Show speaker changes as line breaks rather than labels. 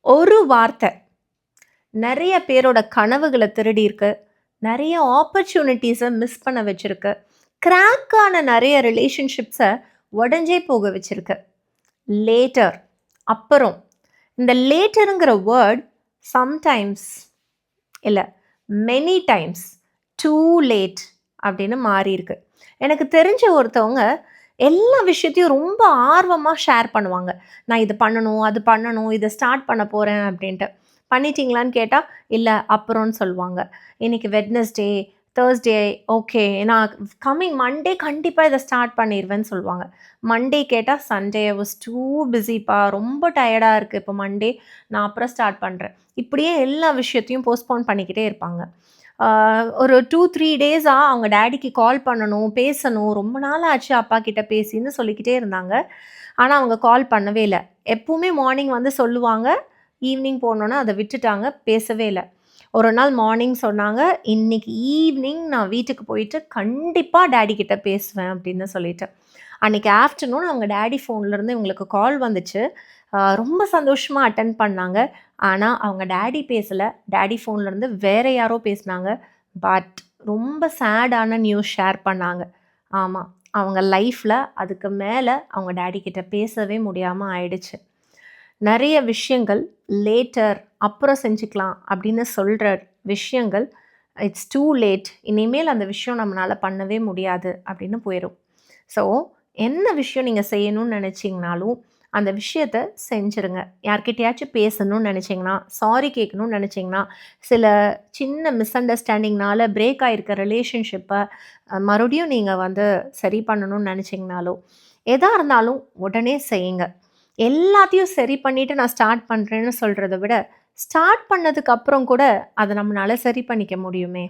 ஒரு வார்த்தை நெறைய பேரோட கனவுகள திருடியிருக்கு. நெறைய ஆப்பர்ச்சுனிட்டீஸ மிஸ் பண்ண வச்சிருக்கு. கிராக் ஆன நெறைய ரிலேஷன்ஷிப்ஸ உடைஞ்சே போக வச்சிருக்கு. லேட்டர் அப்புறம். இந்த லேட்டர்ங்கிற வேர்ட் சம்டைம்ஸ் இல்ல, மெனி டைம்ஸ் டூ லேட் அப்படின்னு மாறியிருக்கு. எனக்கு தெரிஞ்ச ஒருத்தவங்க எல்லா விஷயத்தையும் ரொம்ப ஆர்வமா ஷேர் பண்ணுவாங்க. நான் இது பண்ணணும், அது பண்ணணும், இத ஸ்டார்ட் பண்ண போறேன் அப்படின்ட்டு. பண்ணிட்டீங்களான்னு கேட்டா, இல்ல அப்புறம்னு சொல்லுவாங்க. இன்னைக்கு வெட்னஸ்டே, தர்ஸ்டே ஓகே. நான் கம்மிங் மண்டே கண்டிப்பா இத ஸ்டார்ட் பண்ணிருவேன்னு சொல்லுவாங்க. மண்டே கேட்டா, சண்டே ஐ வாஸ் டூ பிஸிப்பா. ரொம்ப டயர்டா இருக்கு இப்ப மண்டே. நான் அப்புறம் ஸ்டார்ட் பண்றேன். இப்படியே எல்லா விஷயத்தையும் போஸ்ட்போன் பண்ணிக்கிட்டே இருப்பாங்க. ஒரு 2, 3 டேஸா அவங்க டாடிக்கு கால் பண்ணணும், பேசணும். ரொம்ப நாள் ஆச்சு அப்பா கிட்ட பேசின்னு சொல்லிக்கிட்டே இருந்தாங்க. ஆனா, அவங்க கால் பண்ணவே இல்ல. எப்பவுமே மார்னிங் வந்து சொல்லுவாங்க. ஈவ்னிங் போனோனே அத விட்டுட்டாங்க. பேசவே இல்ல. ஒரு நாள் மார்னிங் சொன்னாங்க, "இன்னைக்கு ஈவ்னிங் நான் வீட்டுக்கு போயிட்டு கண்டிப்பா டாடி கிட்ட பேசுவேன்" அப்படின்னு சொல்லிட்டு. அன்னைக்கு ஆஃப்டர்நூன் அவங்க டாடி ஃபோன்லேருந்து இவங்களுக்கு கால் வந்துச்சு. ரொம்ப சந்தோஷமா அட்டெண்ட் பண்ணாங்க. ஆனா, அவங்க டாடி பேசல. டாடி ஃபோன்லேருந்து வேற யாரோ பேசுனாங்க. பட் ரொம்ப சேடான நியூஸ் ஷேர் பண்ணாங்க. ஆமா, அவங்க லைஃப்ல அதுக்கு மேல அவங்க டாடி கிட்ட பேசவே முடியாம ஆயிடுச்சு. நெறைய விஷயங்கள் லேட்டர் அப்புறம் செஞ்சுக்கலாம் அப்படின்னு சொல்ற விஷயங்கள், இட்ஸ் டூ லேட். இனிமேல் அந்த விஷயம் நம்மனால பண்ணவே முடியாது அப்படின்னு போயிரும். ஸோ, என்ன விஷயம் நீங்க செய்யணும்னு நெனச்சீங்கனாலும், அந்த விஷயத்த செஞ்சுருங்க. யார்கிட்டயாச்சும் பேசணும்னு நெனச்சீங்கன்னா, சாரி கேட்கணும்னு நெனச்சீங்கன்னா, சில சின்ன மிஸ் அண்டர்ஸ்டாண்டிங்னால பிரேக் ஆயிருக்க ரிலேஷன்ஷிப்ப மறுபடியும் நீங்க வந்து சரி பண்ணணும்னு நெனச்சீங்கனாலோ, எதா இருந்தாலும் உடனே செய்யுங்க. எல்லாத்தையும் சரி பண்ணிட்டு நான் ஸ்டார்ட் பண்றேன்னு சொல்றத விட, ஸ்டார்ட் பண்ணதுக்கு அப்புறம் கூட அத நம்மனால சரி பண்ணிக்க முடியுமே!